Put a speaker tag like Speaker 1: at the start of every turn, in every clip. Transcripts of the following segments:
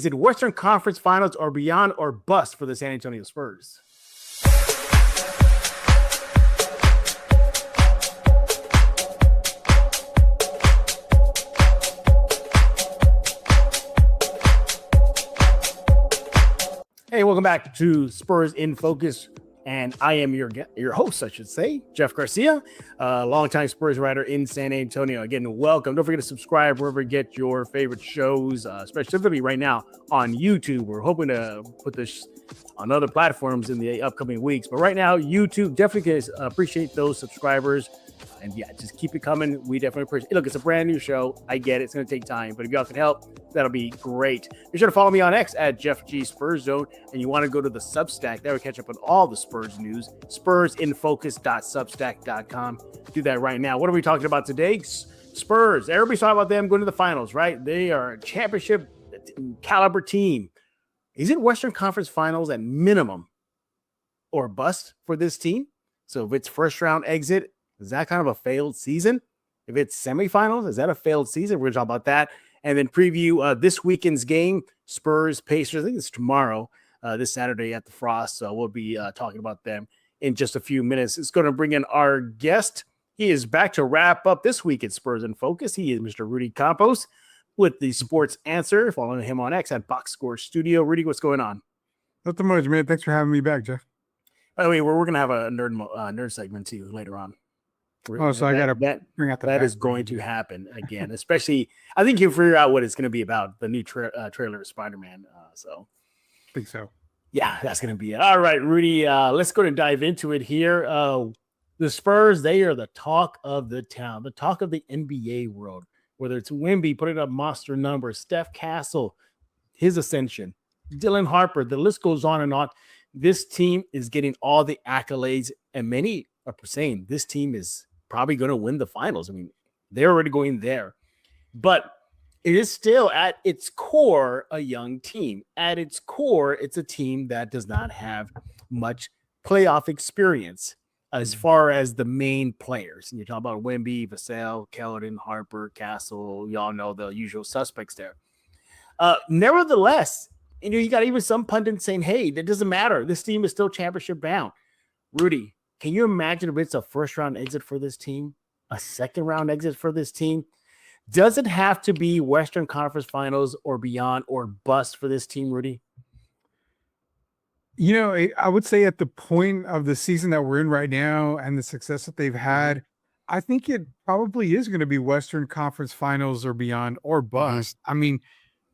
Speaker 1: Is it Western Conference Finals or beyond or bust for the San Antonio Spurs? Hey, welcome back to Spurs in Focus, and I am your host, I should say, Jeff Garcia, longtime Spurs writer in San Antonio. Again, welcome. Don't forget to subscribe wherever you get your favorite shows, specifically right now on YouTube. We're hoping to put this on other platforms in the upcoming weeks, but right now, YouTube, definitely appreciate those subscribers. And yeah, just keep it coming. We definitely appreciate it. Look, it's a brand new show. I get it. It's going to take time. But if y'all can help, that'll be great. Be sure to follow me on X at Jeff G Spurs Zone. And you want to go to the Substack. That will catch up on all the Spurs news. SpursInFocus.substack.com. Do that right now. What are we talking about today? Spurs. Everybody's talking about them going to the finals, right? They are a championship caliber team. Is it Western Conference Finals at minimum or bust for this team? So if it's first round exit, is that kind of a failed season? If it's semifinals, is that a failed season? We're going to talk about that. And then preview this weekend's game, Spurs, Pacers. I think it's tomorrow, this Saturday at the Frost. So we'll be talking about them in just a few minutes. It's going to bring in our guest. He is back to wrap up this week at Spurs in Focus. He is Mr. Rudy Campos with the Sports Answer. Following him on X at Box Score Studio. Rudy, what's going on?
Speaker 2: Nothing much, man. Thanks for having me back, Jeff.
Speaker 1: By the way, we're going to have a nerd segment too later on.
Speaker 2: Oh, so I got to bring out
Speaker 1: that is going to happen again, especially I think you'll figure out what it's going to be about, the new trailer of Spider-Man. So
Speaker 2: I think so.
Speaker 1: Yeah, that's going to be it. All right, Rudy, let's go and dive into it here. The Spurs, they are the talk of the town, the talk of the NBA world, whether it's Wemby putting up monster numbers, Steph Castle, his ascension, Dylan Harper, the list goes on and on. This team is getting all the accolades, and many are saying this team is probably going to win the finals. I mean, they're already going there, but it is still at its core a young team. At its core, it's a team that does not have much playoff experience as far as the main players. And you're talking about Wemby, Vassell, Keldon, Harper, Castle. Y'all know the usual suspects there. Nevertheless, you got even some pundits saying, hey, that doesn't matter. This team is still championship bound. Rudy, can you imagine if it's a first-round exit for this team, a second-round exit for this team? Does it have to be Western Conference Finals or beyond or bust for this team, Rudy?
Speaker 2: I would say at the point of the season that we're in right now and the success that they've had, I think it probably is going to be Western Conference Finals or beyond or bust. I mean,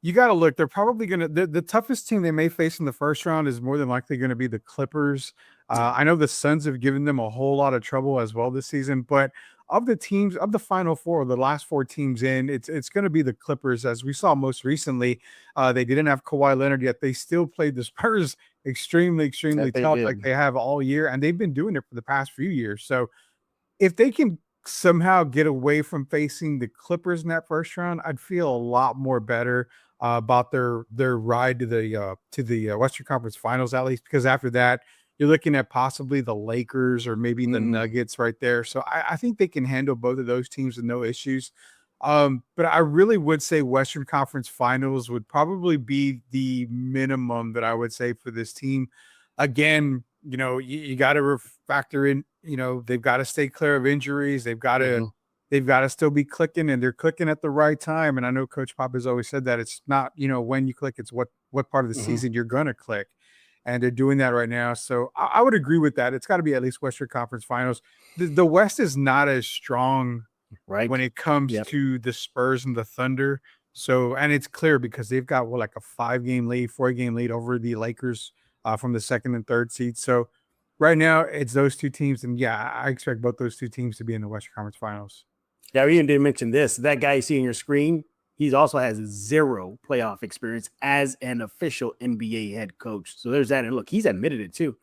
Speaker 2: you got to look. They're probably going to the toughest team they may face in the first round is more than likely going to be the Clippers. I know the Suns have given them a whole lot of trouble as well this season, but of the teams of the Final Four, the last four teams in, it's going to be the Clippers. As we saw most recently, they didn't have Kawhi Leonard yet. They still played the Spurs extremely tough, like they have all year, and they've been doing it for the past few years. So if they can somehow get away from facing the Clippers in that first round, I'd feel a lot more better about their ride to the Western Conference Finals, at least, because after that, you're looking at possibly the Lakers or maybe the Nuggets right there. So I think they can handle both of those teams with no issues. But I really would say Western Conference Finals would probably be the minimum that I would say for this team. Again, you got to factor in, they've got to stay clear of injuries. They've got to still be clicking, and they're clicking at the right time. And I know Coach Pop has always said that it's not, when you click, it's what part of the season you're going to click. And they're doing that right now. So I would agree with that. It's got to be at least Western Conference Finals. The West is not as strong when it comes to the Spurs and the Thunder. So, and it's clear because they've got like a 4-game lead over the Lakers from the second and third seed. So right now it's those two teams. And yeah, I expect both those two teams to be in the Western Conference Finals.
Speaker 1: Yeah, we even didn't mention this. That guy you see on your screen, he also has 0 playoff experience as an official NBA head coach. So there's that. And look, he's admitted it too.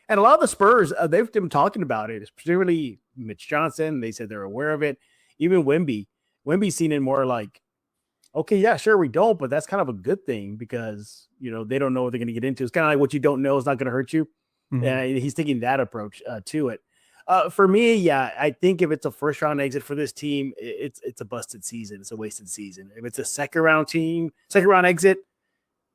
Speaker 1: And a lot of the Spurs, they've been talking about it, particularly Mitch Johnson. They said they're aware of it. Even Wemby. Wemby's seen it more like, okay, yeah, sure, we don't, but that's kind of a good thing because, they don't know what they're going to get into. It's kind of like what you don't know is not going to hurt you. He's taking that approach to it. For me, yeah, I think if it's a first round exit for this team, it's a busted season. It's a wasted season. If it's a second round exit,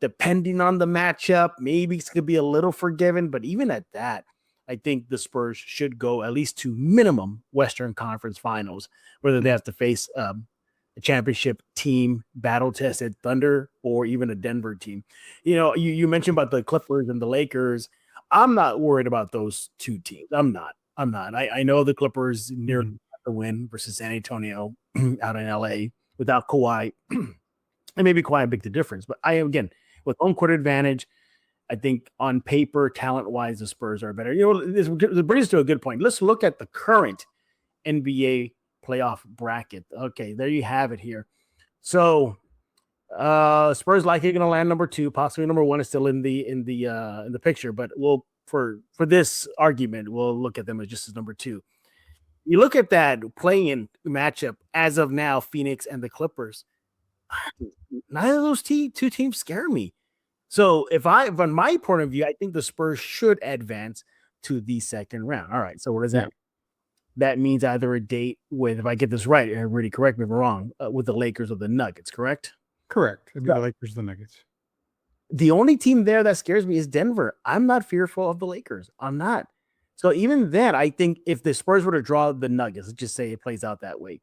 Speaker 1: depending on the matchup, maybe it's going to be a little forgiven. But even at that, I think the Spurs should go at least to minimum Western Conference Finals, whether they have to face a championship team, battle-tested Thunder, or even a Denver team. You mentioned about the Clippers and the Lakers. I'm not worried about those two teams. I'm not. I know the Clippers nearly got the win versus San Antonio out in LA without Kawhi. And maybe Kawhi make the difference. But again, with home court advantage, I think on paper, talent-wise, the Spurs are better. This brings us to a good point. Let's look at the current NBA playoff bracket. Okay, there you have it here. So Spurs likely going to land number 2, possibly number 1 is still in the picture, but we'll for this argument, we'll look at them as just as number 2. You look at that play-in matchup as of now, Phoenix and the Clippers. Neither of those two teams scare me. So from my point of view, I think the Spurs should advance to the second round. All right. So what does that mean? That means either a date with, if I get this right, Rudy, correct me if I'm wrong, with the Lakers or the Nuggets, correct?
Speaker 2: Correct. It'd be the Lakers, the Nuggets.
Speaker 1: The only team there that scares me is Denver. I'm not fearful of the Lakers. I'm not. So even then, I think if the Spurs were to draw the Nuggets, let's just say it plays out that way,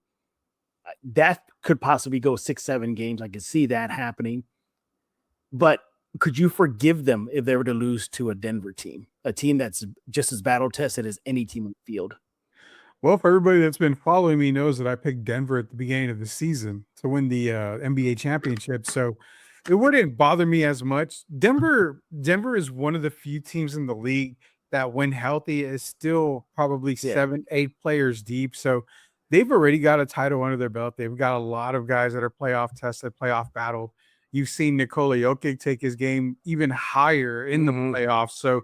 Speaker 1: that could possibly go 6-7 games. I could see that happening. But could you forgive them if they were to lose to a Denver team, a team that's just as battle tested as any team in the field?
Speaker 2: Well, for everybody that's been following me knows that I picked Denver at the beginning of the season to win the NBA championship. So it wouldn't bother me as much. Denver is one of the few teams in the league that, when healthy, is still probably 7-8 players deep. So they've already got a title under their belt. They've got a lot of guys that are playoff tested, playoff battled. You've seen Nikola Jokic take his game even higher in the playoffs. So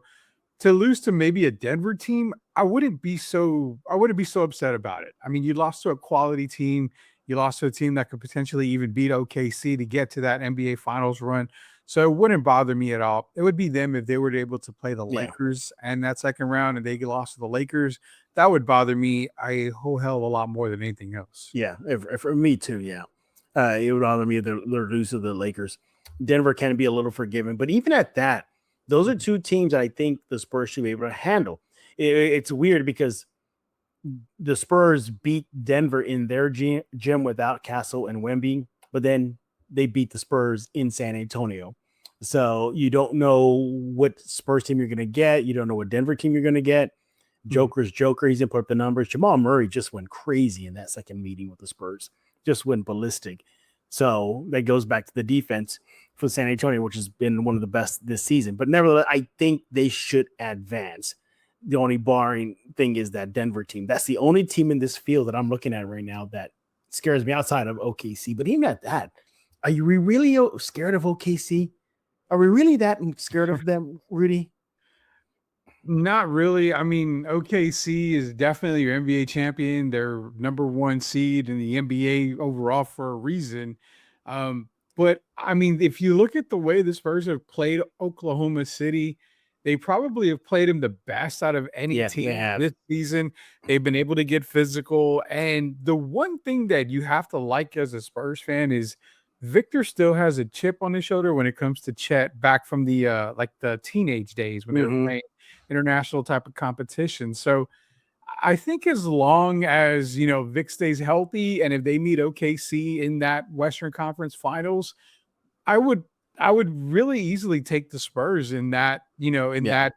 Speaker 2: to lose to maybe a Denver team, I wouldn't be so upset about it. I mean, you lost to a quality team. You lost to a team that could potentially even beat OKC to get to that NBA Finals run. So it wouldn't bother me at all. It would be them if they were able to play the Lakers and that second round and they lost to the Lakers. That would bother me a whole hell of a lot more than anything else.
Speaker 1: Yeah, for me too, yeah. It would bother me if they're lose to the Lakers. Denver can be a little forgiving, but even at that, those are two teams that I think the Spurs should be able to handle. It's weird because the Spurs beat Denver in their gym without Castle and Wemby, but then they beat the Spurs in San Antonio. So you don't know what Spurs team you're going to get. You don't know what Denver team you're going to get. Joker's Joker. He's going to put up the numbers. Jamal Murray just went crazy in that second meeting with the Spurs. Just went ballistic. So that goes back to the defense for San Antonio, which has been one of the best this season. But nevertheless, I think they should advance. The only barring thing is that Denver team. That's the only team in this field that I'm looking at right now that scares me outside of OKC. But even at that, are you really scared of OKC? Are we really that scared of them, Rudy?
Speaker 2: Not really. I mean, OKC is definitely your NBA champion. They're number 1 seed in the NBA overall for a reason. But I mean, if you look at the way the Spurs have played Oklahoma City, they probably have played them the best out of any team this season. They've been able to get physical. And the one thing that you have to like as a Spurs fan is Victor still has a chip on his shoulder when it comes to Chet back from the like the teenage days when they were playing international type of competition. So I think as long as, Vic stays healthy and if they meet OKC in that Western Conference Finals, I would really easily take the Spurs in that, that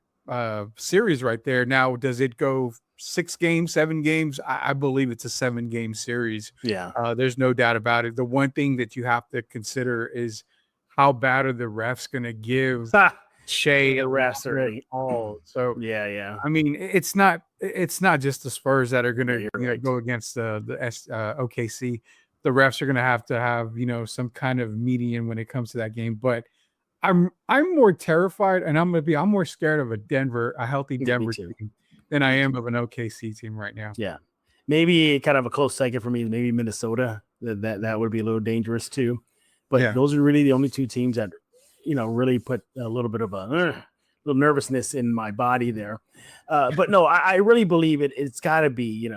Speaker 2: series right there. Now, does it go 6 games, 7 games? I believe it's a 7-game series.
Speaker 1: Yeah.
Speaker 2: There's no doubt about it. The one thing that you have to consider is how bad are the refs going to give Shea
Speaker 1: the refs are
Speaker 2: all. So
Speaker 1: yeah.
Speaker 2: I mean, it's not just the Spurs that are going to go against the OKC. The refs are going to have some kind of median when it comes to that game. But I'm more terrified, and I'm more scared of a healthy Denver team than I am of an OKC team right now.
Speaker 1: Yeah, maybe kind of a close second for me. Maybe Minnesota. That would be a little dangerous too. But those are really the only two teams that really put a little bit of a little nervousness in my body there. But no, I really believe it's got to be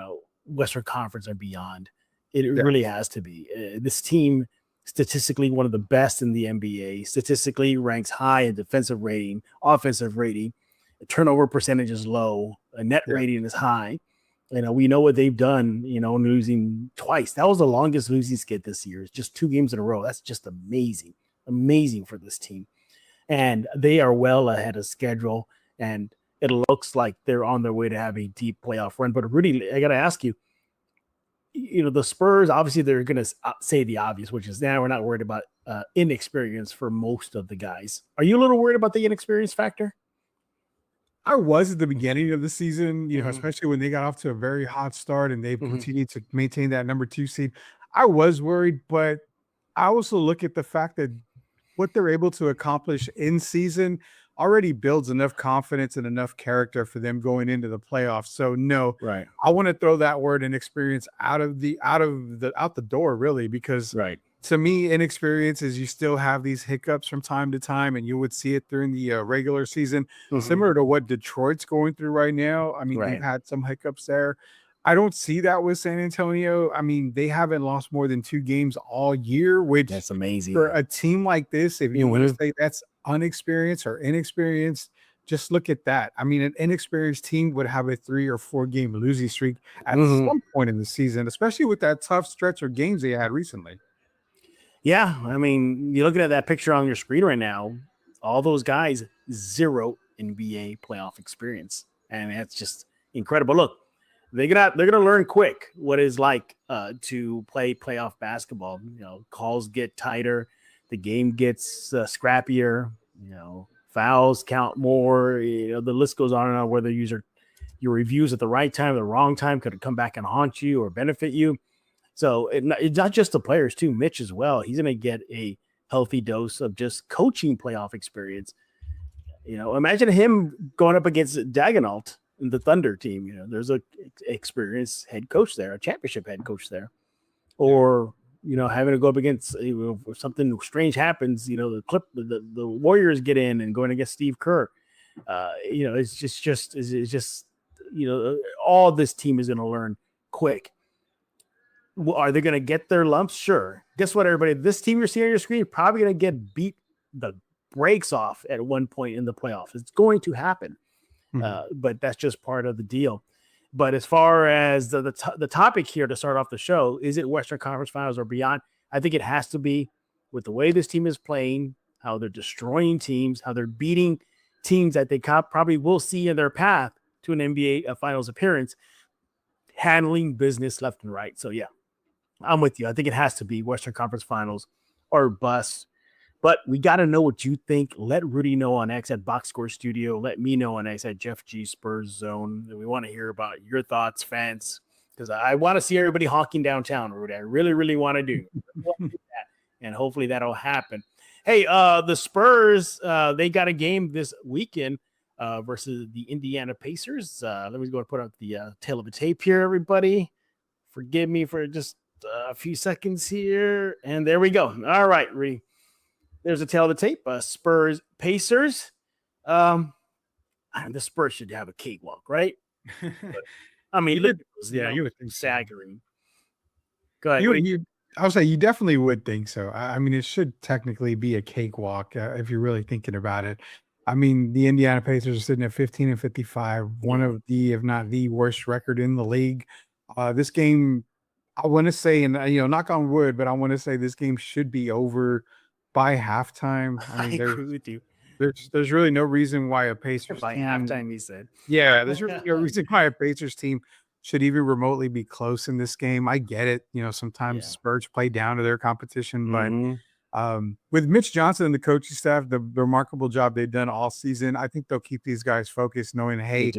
Speaker 1: Western Conference or beyond. It really has to be. This team statistically one of the best in the NBA, statistically ranks high in defensive rating, offensive rating, turnover percentage is low, a net rating is high. We know what they've done, losing twice. That was the longest losing skid this year. It's just 2 games in a row. That's just amazing for this team. And they are well ahead of schedule, and it looks like they're on their way to have a deep playoff run. But Rudy, I got to ask you, the Spurs, obviously they're going to say the obvious, which is now we're not worried about inexperience for most of the guys. Are you a little worried about the inexperience factor?
Speaker 2: I was at the beginning of the season, especially when they got off to a very hot start and they've continued to maintain that number 2 seed. I was worried, but I also look at the fact that what they're able to accomplish in season already builds enough confidence and enough character for them going into the playoffs. So no,
Speaker 1: right.
Speaker 2: I want to throw that word inexperience out the door, really, because to me, inexperience is you still have these hiccups from time to time, and you would see it during the regular season, similar to what Detroit's going through right now. I mean, they've had some hiccups there. I don't see that with San Antonio. I mean, they haven't lost more than 2 games all year, which
Speaker 1: that's amazing
Speaker 2: for a team like this. If you want to say that's unexperienced or inexperienced, just look at that. I mean, an inexperienced team would have a 3 or 4 game losing streak at some point in the season, especially with that tough stretch of games they had recently.
Speaker 1: Yeah, I mean, you're looking at that picture on your screen right now. All those guys, 0 NBA playoff experience, and that's just incredible. Look, they're gonna learn quick what it's like to play playoff basketball. Calls get tighter, the game gets scrappier. Fouls count more. The list goes on and on. Whether your reviews at the right time, or the wrong time, could come back and haunt you or benefit you. So it's not just the players too. Mitch as well. He's going to get a healthy dose of just coaching playoff experience. Imagine him going up against Dagenalt in the Thunder team. There's a experienced head coach there, a championship head coach there, or having to go up against if something strange happens. The Warriors get in and going against Steve Kerr. It's just all this team is going to learn quick. Are they going to get their lumps? Sure. Guess what, everybody? This team you're seeing on your screen is probably going to get beat the brakes off at one point in the playoffs. It's going to happen, but that's just part of the deal. But as far as the topic here to start off the show, is it Western Conference Finals or beyond? I think it has to be, with the way this team is playing, how they're destroying teams, how they're beating teams that they probably will see in their path to an NBA Finals appearance, handling business left and right. So, yeah. I'm with you. I think it has to be Western Conference Finals or bust. But we got to know what you think. Let Rudy know on X at Box Score Studio. Let me know on X at Jeff G Spurs Zone. We want to hear about your thoughts, fans, because I want to see everybody honking downtown, Rudy. I really, really want to do that. And hopefully that'll happen. Hey, the Spurs, they got a game this weekend versus the Indiana Pacers. Let me go and put up the tail of the tape here, everybody. Forgive me for just a few seconds here, and there we go. All right, Rudy. There's a tail of the tape. Spurs Pacers. The Spurs should have a cakewalk, right? But, I mean,
Speaker 2: you would think
Speaker 1: staggering. Go ahead.
Speaker 2: I would say you definitely would think so. I mean, it should technically be a cakewalk if you're really thinking about it. I mean, the Indiana Pacers are sitting at 15-55, one of the, if not the worst record in the league. This game, I want to say, and knock on wood, but I want to say this game should be over by halftime. I mean,
Speaker 1: agree with you.
Speaker 2: There's really no reason why a Pacers
Speaker 1: by
Speaker 2: team,
Speaker 1: halftime, he said.
Speaker 2: Yeah, there's really no reason why a Pacers team should even remotely be close in this game. I get it. Sometimes Spurs play down to their competition, but with Mitch Johnson and the coaching staff, the remarkable job they've done all season, I think they'll keep these guys focused, knowing, hey,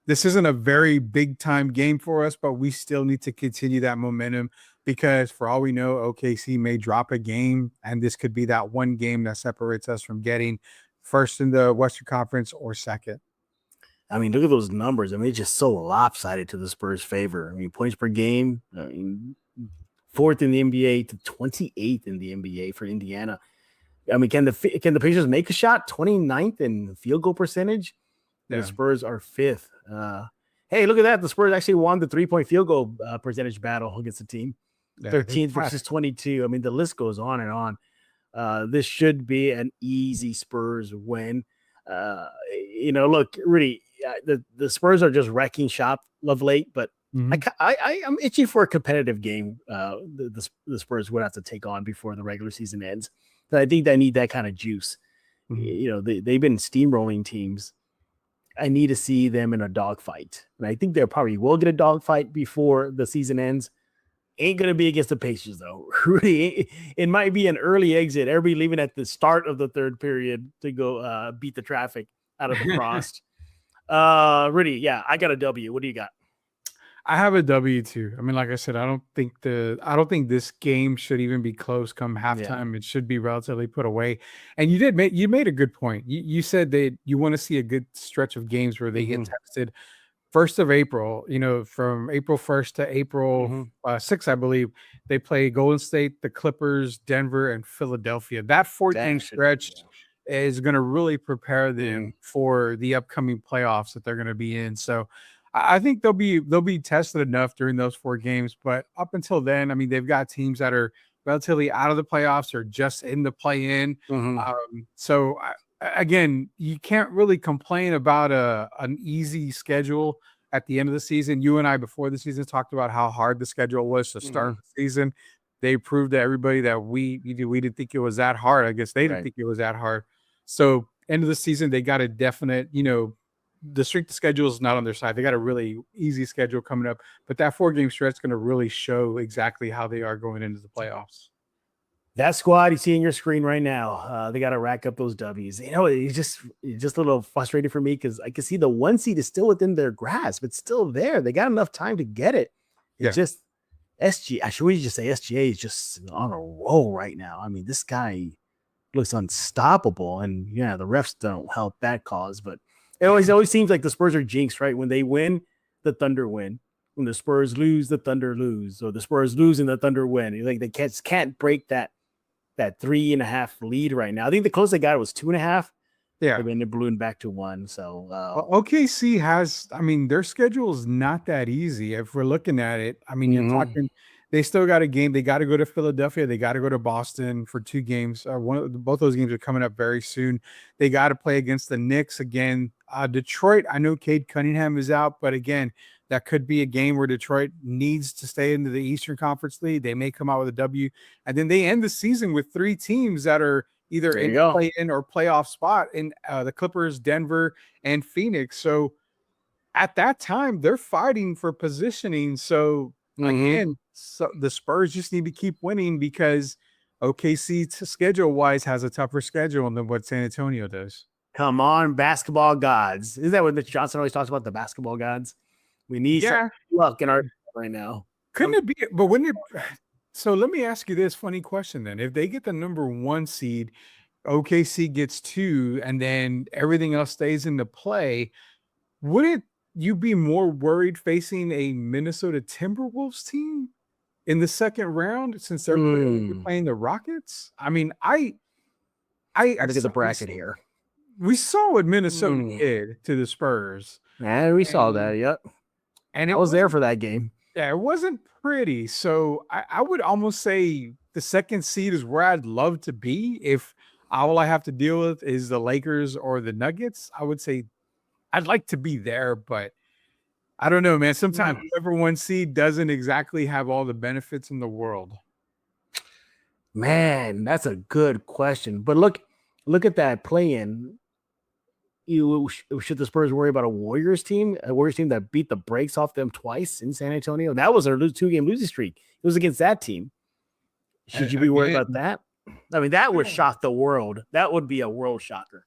Speaker 2: this isn't a very big time game for us, but we still need to continue that momentum, because for all we know, OKC may drop a game, and this could be that one game that separates us from getting first in the Western Conference or second.
Speaker 1: I mean, look at those numbers. I mean, it's just so lopsided to the Spurs' favor. I mean, points per game, fourth in the NBA to 28th in the NBA for Indiana. I mean, can the Pacers make a shot? 29th in field goal percentage. The Spurs are 5th. Hey, look at that. The Spurs actually won the 3-point field goal percentage battle against the team.
Speaker 2: Yeah,
Speaker 1: 13th versus 22. I mean, the list goes on and on. This should be an easy Spurs win. Look, Rudy, the Spurs are just wrecking shop of late, but I'm itching for a competitive game. The Spurs would have to take on before the regular season ends. But I think they need that kind of juice. They've been steamrolling teams. I need to see them in a dogfight, and I think they probably will get a dogfight before the season ends. Ain't going to be against the Pacers, though. Rudy, it might be an early exit. Everybody leaving at the start of the third period to go beat the traffic out of the frost. Rudy, yeah, I got a W. What do you got?
Speaker 2: I have a W too. I mean, like I said, I don't think this game should even be close come halftime. Yeah. It should be relatively put away. And you made a good point. You said that you want to see a good stretch of games where they get tested. 1st of April, from April 1st to April 6th, I believe, they play Golden State, the Clippers, Denver, and Philadelphia. That 14 stretch is going to really prepare them for the upcoming playoffs that they're going to be in. So I think they'll be tested enough during those 4 games. But up until then, I mean, they've got teams that are relatively out of the playoffs or just in the play-in. Again, you can't really complain about an easy schedule at the end of the season. You and I, before the season, talked about how hard the schedule was to start the season. They proved to everybody that we didn't think it was that hard. I guess they didn't think it was that hard. So end of the season, they got a definite, the strength of schedule is not on their side. They got a really easy schedule coming up, but that 4-game stretch is going to really show exactly how they are going into the playoffs.
Speaker 1: That squad you see on your screen right now, they got to rack up those W's. It's just a little frustrating for me because I can see the 1 seed is still within their grasp. It's still there. They got enough time to get it. It's just should we just say SGA is just on a roll right now. I mean, this guy looks unstoppable, and the refs don't help that cause. But it always seems like the Spurs are jinxed, right? When they win, the Thunder win. When the Spurs lose, the Thunder lose, or the Spurs lose and the Thunder win. Like they can't break that 3.5 lead right now. I think the closest they got was 2.5. Yeah. I mean, they're ballooned back to 1. So
Speaker 2: OKC has, I mean, their schedule is not that easy. If we're looking at it, I mean, you're talking, they still got a game. They got to go to Philadelphia. They got to go to Boston for 2 games. Both those games are coming up very soon. They got to play against the Knicks again. Detroit, I know Cade Cunningham is out, but again, that could be a game where Detroit needs to stay into the Eastern Conference League. They may come out with a W. And then they end the season with 3 teams that are either in play-in or playoff spot in the Clippers, Denver, and Phoenix. So at that time, they're fighting for positioning. So again, the Spurs just need to keep winning because OKC schedule-wise has a tougher schedule than what San Antonio does.
Speaker 1: Come on, basketball gods. Isn't that what Mitch Johnson always talks about, the basketball gods? We need some luck in our right now.
Speaker 2: Couldn't it be? But so let me ask you this funny question then. If they get the number 1 seed, OKC gets 2, and then everything else stays into play, wouldn't you be more worried facing a Minnesota Timberwolves team in the second round since they're playing the Rockets? I mean, I
Speaker 1: look at the bracket here.
Speaker 2: We saw what Minnesota did to the Spurs.
Speaker 1: And we saw that, yep. And I was there for that game.
Speaker 2: Yeah, it wasn't pretty. So I would almost say the second seed is where I'd love to be. If all I have to deal with is the Lakers or the Nuggets, I would say I'd like to be there. But I don't know, man. Sometimes whoever 1 seed doesn't exactly have all the benefits in the world.
Speaker 1: Man, that's a good question. But look at that play-in. Should the Spurs worry about a Warriors team that beat the brakes off them twice in San Antonio? That was their 2-game losing streak. It was against that team. Should you be worried about that? I mean, that would shock the world. That would be a world shocker.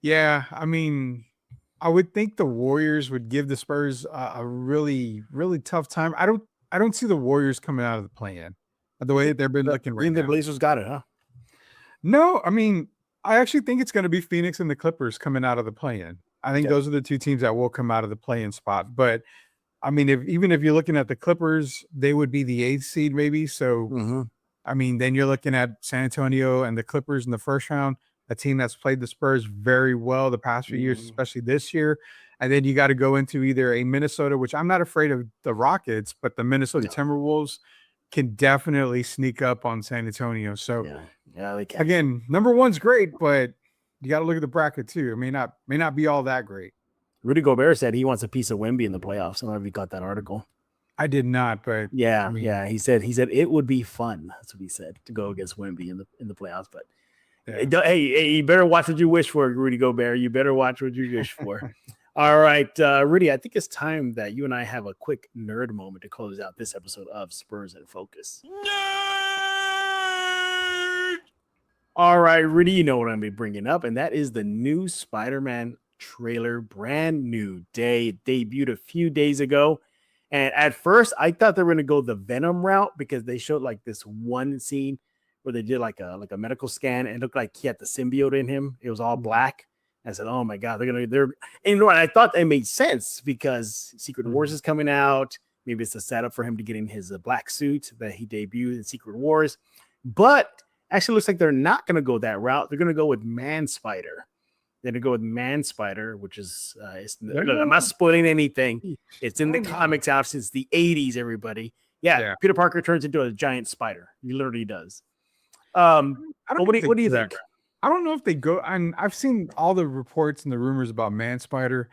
Speaker 2: Yeah, I mean, I would think the Warriors would give the Spurs a really, really tough time. I don't see the Warriors coming out of the play-in the way that they've been looking right now.
Speaker 1: The Blazers got it, huh?
Speaker 2: No, I mean, I actually think it's going to be Phoenix and the Clippers coming out of the play-in. I think those are the 2 teams that will come out of the play-in spot. But I mean, even if you're looking at the Clippers, they would be the 8th seed maybe. So, I mean, then you're looking at San Antonio and the Clippers in the first round, a team that's played the Spurs very well the past few years, especially this year. And then you got to go into either a Minnesota, which I'm not afraid of the Rockets, but the Minnesota Timberwolves can definitely sneak up on San Antonio. So
Speaker 1: yeah, they can.
Speaker 2: Again, number 1's great, but you got to look at the bracket too. It may not be all that great.
Speaker 1: Rudy Gobert said he wants a piece of Wemby in the playoffs. I don't know if you got that article.
Speaker 2: I did not, but
Speaker 1: yeah, he said it would be fun. That's what he said, to go against Wemby in the playoffs. But hey, you better watch what you wish for, Rudy Gobert. You better watch what you wish for. All right, Rudy, I think it's time that you and I have a quick nerd moment to close out this episode of Spurs in Focus. Nerd! All right, Rudy, you know what I'm going to be bringing up, and that is the new Spider-Man trailer, brand new day. It debuted a few days ago. And at first, I thought they were going to go the Venom route because they showed like this one scene where they did like a medical scan and it looked like he had the symbiote in him. It was all black. I said, "Oh my God, and you know what? I thought that made sense because Secret Wars is coming out. Maybe it's a setup for him to get in his black suit that he debuted in Secret Wars. But actually, looks like they're not going to go that route. They're going to go with Man Spider. They're going to go with Man Spider, which is, look, I'm not spoiling anything. It's in the comics out since the 80s, everybody. Yeah, Peter Parker turns into a giant spider. He literally does. What do you think?
Speaker 2: I don't know if they go, and I've seen all the reports and the rumors about Man Spider,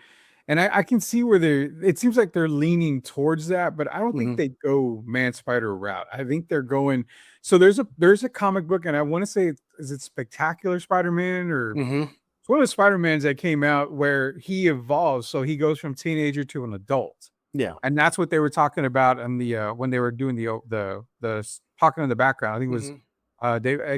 Speaker 2: and I can see where it seems like they're leaning towards that, but I don't think they go Man Spider route. I think they're going, so there's a comic book, and I want to say, is it Spectacular Spider-Man or it's one of the Spider-Mans that came out where he evolves, so he goes from teenager to an adult.
Speaker 1: Yeah,
Speaker 2: and that's what they were talking about in the when they were doing the talking in the background. I think it was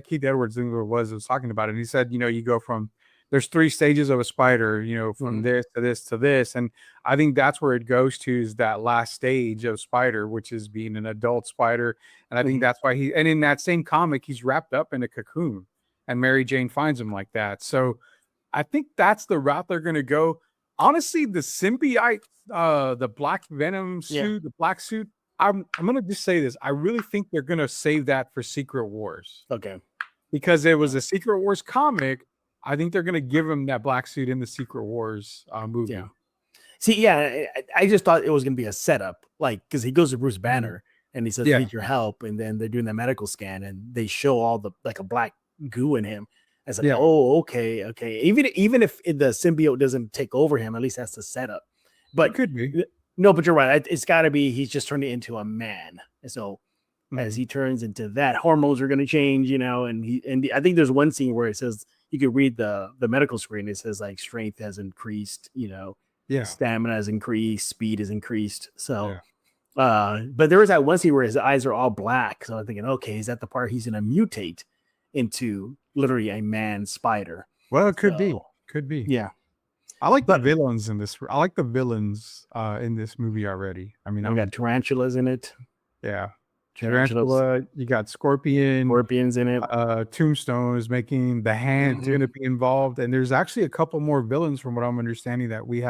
Speaker 2: Keith Edwards was talking about it. And he said, you go from, there's 3 stages of a spider, from this to this to this, and I think that's where it goes to, is that last stage of spider, which is being an adult spider. And I think that's why and in that same comic, he's wrapped up in a cocoon, and Mary Jane finds him like that. So I think that's the route they're going to go. Honestly, the symbiote, the black Venom suit, the black suit, I'm going to just say this. I really think they're going to save that for Secret Wars.
Speaker 1: Okay.
Speaker 2: Because it was a Secret Wars comic. I think they're going to give him that black suit in the Secret Wars movie.
Speaker 1: Yeah. See, I just thought it was going to be a setup, like, because he goes to Bruce Banner and he says, "I need your help." And then they're doing the medical scan and they show all the, like, a black goo in him. I said, "Oh, okay. Even if the symbiote doesn't take over him, at least that's the setup." But
Speaker 2: it could be.
Speaker 1: No, but you're right. It's got to be he's just turning into a man. And so as he turns into that, hormones are going to change, and I think there's one scene where it says, you could read the medical screen. It says like strength has increased, stamina has increased, speed has increased. So, but there was that one scene where his eyes are all black. So I'm thinking, okay, is that the part he's going to mutate into literally a man spider?
Speaker 2: Well, it could be.
Speaker 1: Yeah.
Speaker 2: I like the villains in this. I like the villains in this movie already. I mean,
Speaker 1: I've got tarantulas in it.
Speaker 2: Yeah. Tarantula, you got
Speaker 1: Scorpions in it.
Speaker 2: Tombstone is making the Hand's going to be involved, and there's actually a couple more villains from what I'm understanding that we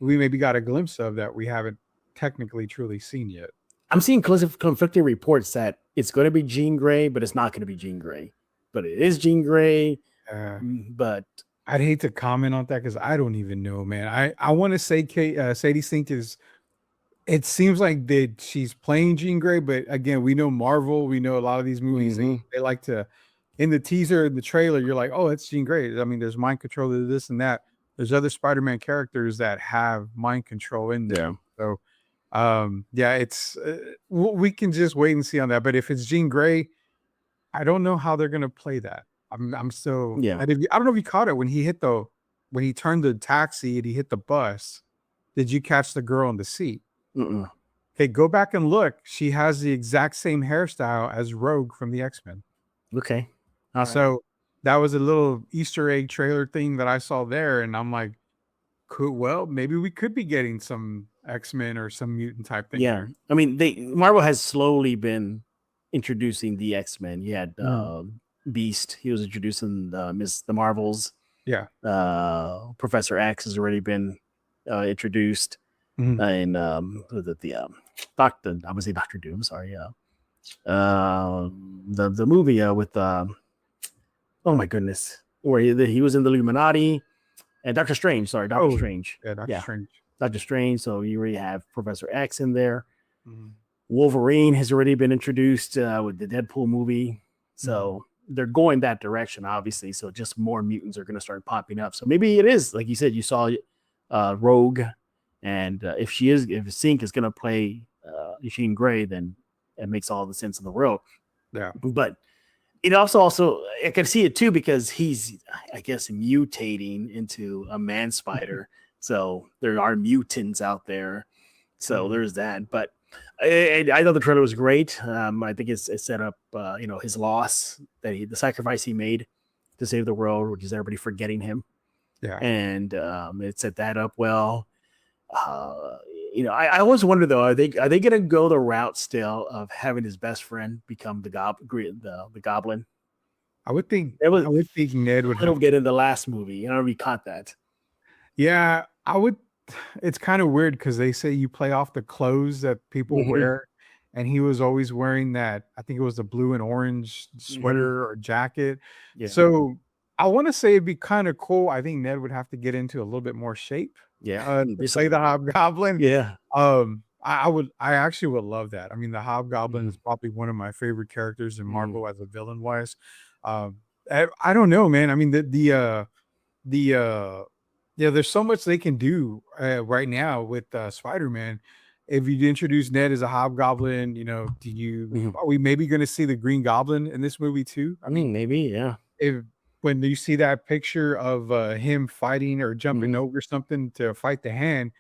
Speaker 2: maybe got a glimpse of that we haven't technically truly seen yet.
Speaker 1: I'm seeing conflicting reports that it's going to be Jean Grey, but it's not going to be Jean Grey, but it is Jean Grey. But
Speaker 2: I'd hate to comment on that because I don't even know, man. I want to say Sadie Sink is. It seems like she's playing Jean Grey, but again, we know Marvel. We know a lot of these movies. They like to, in the teaser, in the trailer, you're like, oh, it's Jean Grey. I mean, there's mind control to this and that. There's other Spider-Man characters that have mind control in them. So, it's we can just wait and see on that. But if it's Jean Grey, I don't know how they're gonna play that. I'm still I don't know if you caught it when he turned the taxi and he hit the bus. Did you catch the girl in the seat? Okay, go back and look. She has the exact same hairstyle as Rogue from the X-Men.
Speaker 1: Okay.
Speaker 2: So that was a little Easter egg trailer thing that I saw there, and I'm like, cool. Well, maybe we could be getting some X-Men or some mutant type thing.
Speaker 1: Yeah, I mean, Marvel has slowly been introducing the X-Men. You had Beast. He was introducing the Marvels.
Speaker 2: Yeah.
Speaker 1: Professor X has already been introduced. And the Doctor, I would say Dr. Doom, sorry. The movie with oh my goodness, where he was in the Illuminati, and Doctor Strange. Sorry, Doctor Strange.
Speaker 2: Yeah, Doctor Strange.
Speaker 1: Doctor Strange. So you already have Professor X in there. Wolverine has already been introduced with the Deadpool movie. So they're going that direction, obviously. So just more mutants are going to start popping up. So maybe it is, like you said, you saw Rogue. And if Sync is going to play Jean Grey, then it makes all the sense in the world.
Speaker 2: Yeah.
Speaker 1: But it also I can see it too because he's, I guess, mutating into a man spider. So there are mutants out there. So there's that. But I thought the trailer was great. I think it set up, his loss, the sacrifice he made to save the world, which is everybody forgetting him.
Speaker 2: Yeah.
Speaker 1: And it set that up well. I always wonder though, are they going to go the route still of having his best friend become the goblin?
Speaker 2: I would think Ned would
Speaker 1: I don't get in the last movie. I don't know if you caught that.
Speaker 2: Yeah, I would. It's kind of weird because they say you play off the clothes that people wear, and he was always wearing that. I think it was the blue and orange sweater or jacket.
Speaker 1: Yeah.
Speaker 2: So I want to say it'd be kind of cool. I think Ned would have to get into a little bit more shape.
Speaker 1: Yeah,
Speaker 2: to play the Hobgoblin.
Speaker 1: Yeah.
Speaker 2: I actually would love that. I mean, the Hobgoblin is probably one of my favorite characters in Marvel as a villain wise. I don't know, man. I mean, there's so much they can do right now with Spider-Man. If you introduce Ned as a Hobgoblin, are we maybe going to see the Green Goblin in this movie too?
Speaker 1: I mean, maybe, yeah.
Speaker 2: When you see that picture of him fighting or jumping over something to fight the hand,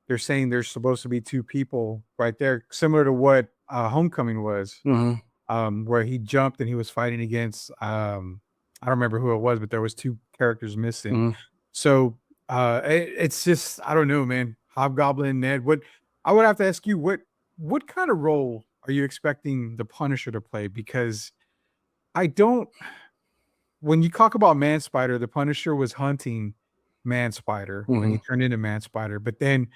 Speaker 2: they're saying there's supposed to be two people right there, similar to what Homecoming was, where he jumped and he was fighting against, I don't remember who it was, but there was two characters missing. So it's just, I don't know, man. Hobgoblin, Ned. I would have to ask you, what kind of role are you expecting the Punisher to play? Because when you talk about Man Spider, the Punisher was hunting Man Spider when he turned into Man Spider. But then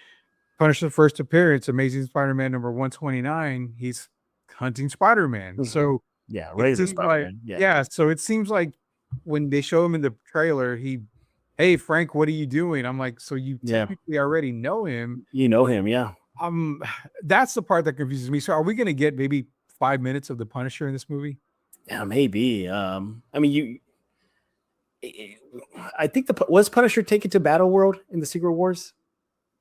Speaker 2: Punisher's first appearance, Amazing Spider-Man number 129, he's hunting Spider-Man. So
Speaker 1: yeah, Razor Spider-Man. Yeah.
Speaker 2: So it seems like when they show him in the trailer, hey Frank, what are you doing? I'm like, so you technically already know him.
Speaker 1: You know him, yeah.
Speaker 2: That's the part that confuses me. So are we gonna get maybe 5 minutes of the Punisher in this movie?
Speaker 1: Yeah, maybe. I mean, I think was Punisher taken to Battle World in the Secret Wars?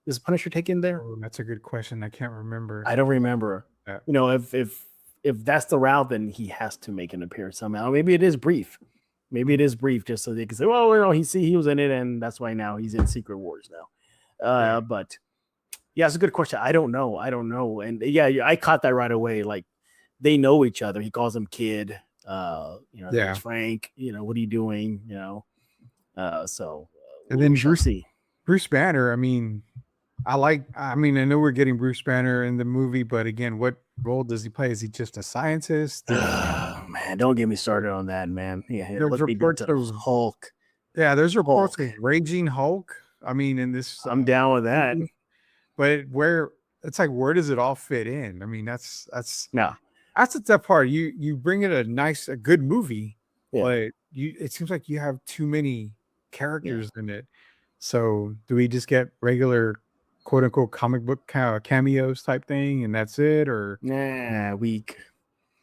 Speaker 1: Is Punisher taken there?
Speaker 2: Oh, that's a good question. I can't remember.
Speaker 1: I don't remember. If that's the route, then he has to make an appearance somehow. Maybe it is brief. Just so they can say, well, he was in it, and that's why now he's in Secret Wars now. But yeah, it's a good question. I don't know. And yeah, I caught that right away. Like they know each other. He calls him kid. Frank, what are you doing?
Speaker 2: And then Bruce Banner. I mean, I know we're getting Bruce Banner in the movie, but again, what role does he play? Is he just a scientist?
Speaker 1: Man, don't get me started on that, man. Yeah,
Speaker 2: there's reports of
Speaker 1: Hulk.
Speaker 2: Yeah, there's reports of Raging Hulk. I mean, in this,
Speaker 1: I'm down with that.
Speaker 2: But where does it all fit in? I mean, that's the tough part. You bring in a good movie, but it seems like you have too many characters in it. So do we just get regular quote unquote comic book cameos type thing and that's it? Or
Speaker 1: weak.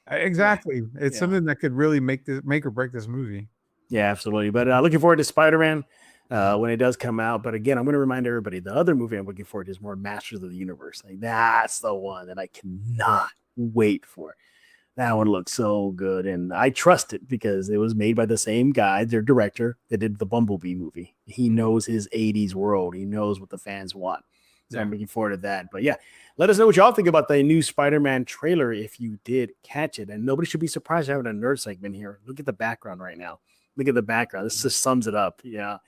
Speaker 2: Exactly. It's something that could really make or break this movie.
Speaker 1: Yeah, absolutely. But looking forward to Spider-Man when it does come out. But again, I'm going to remind everybody, the other movie I'm looking forward to is more Masters of the Universe. Like that's the one that I cannot wait for. That one looks so good, and I trust it because it was made by the same guy, their director, that did the Bumblebee movie. He knows his 80s world. He knows what the fans want. So I'm looking forward to that. But yeah, let us know what y'all think about the new Spider-Man trailer if you did catch it. And nobody should be surprised having a nerd segment here. Look at the background right now. Look at the background. This just sums it up. Yeah.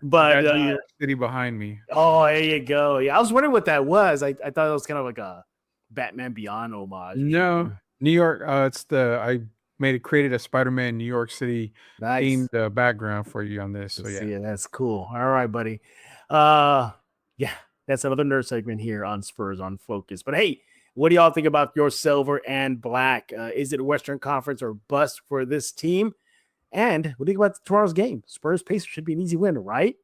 Speaker 1: But
Speaker 2: New York City behind me.
Speaker 1: Oh, there you go. Yeah, I was wondering what that was. I thought it was kind of like a Batman Beyond homage.
Speaker 2: No. New York, I created a Spider-Man New York City themed background for you on this. So
Speaker 1: yeah, that's cool. All right, buddy. That's another nerd segment here on Spurs on Focus. But hey, what do y'all think about your silver and black? Is it Western Conference or bust for this team? And what do you think about tomorrow's game? Spurs Pacers should be an easy win, right?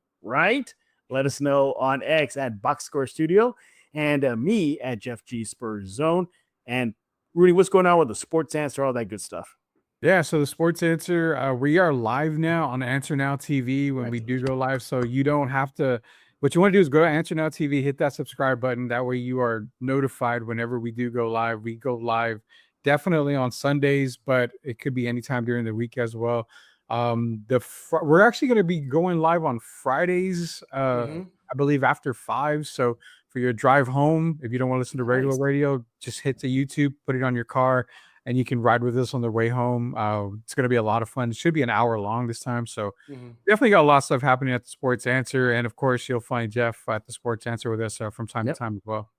Speaker 1: Let us know on X at Box Score Studio and me at Jeff G Spurs Zone. And Rudy, what's going on with the sports answer, all that good stuff?
Speaker 2: Yeah, so the sports answer, we are live now on Answer Now TV when we do
Speaker 1: Congratulations.
Speaker 2: go live. So you don't have to, what you want to do is go to Answer Now TV, hit that subscribe button. That way you are notified whenever we do go live. We go live definitely on Sundays, but it could be anytime during the week as well. We're actually going to be going live on Fridays,
Speaker 1: Mm-hmm.
Speaker 2: I believe after 5. So for your drive home, if you don't want to listen to regular
Speaker 1: Nice.
Speaker 2: radio, just hit the YouTube, put it on your car, and you can ride with us on the way home. It's going to be a lot of fun. It should be an hour long this time. So
Speaker 1: Mm-hmm.
Speaker 2: definitely got a lot of stuff happening at the Sports Answer. And of course, you'll find Jeff at the Sports Answer with us from time to
Speaker 1: Yep.
Speaker 2: time as well.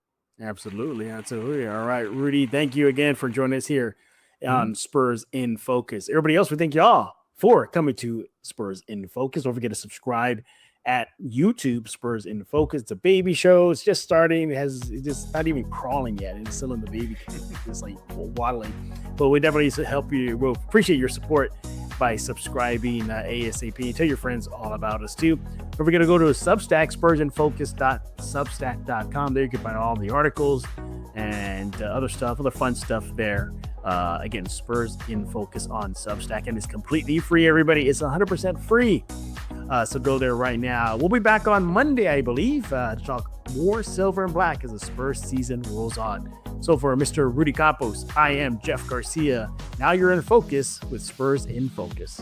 Speaker 1: Absolutely. Absolutely. All right, Rudy, thank you again for joining us here on Spurs in Focus. Everybody else, we thank y'all for coming to Spurs in Focus. Don't forget to subscribe at YouTube, Spurs in Focus. It's a baby show. It's just starting. It's just not even crawling yet. It's still in the baby. It's like waddling. But we definitely help you. We'll appreciate your support by subscribing ASAP. Tell your friends all about us too. Don't forget to go to Substack, spursinfocus.substack.com. There you can find all the articles and other stuff, other fun stuff there. Again, Spurs in Focus on Substack, and it's completely free, everybody. It's 100% free. So go there right now. We'll be back on Monday, I believe, to talk more silver and black as the Spurs season rolls on. So for Mr. Rudy Campos, I am Jeff Garcia. Now you're in focus with Spurs in Focus.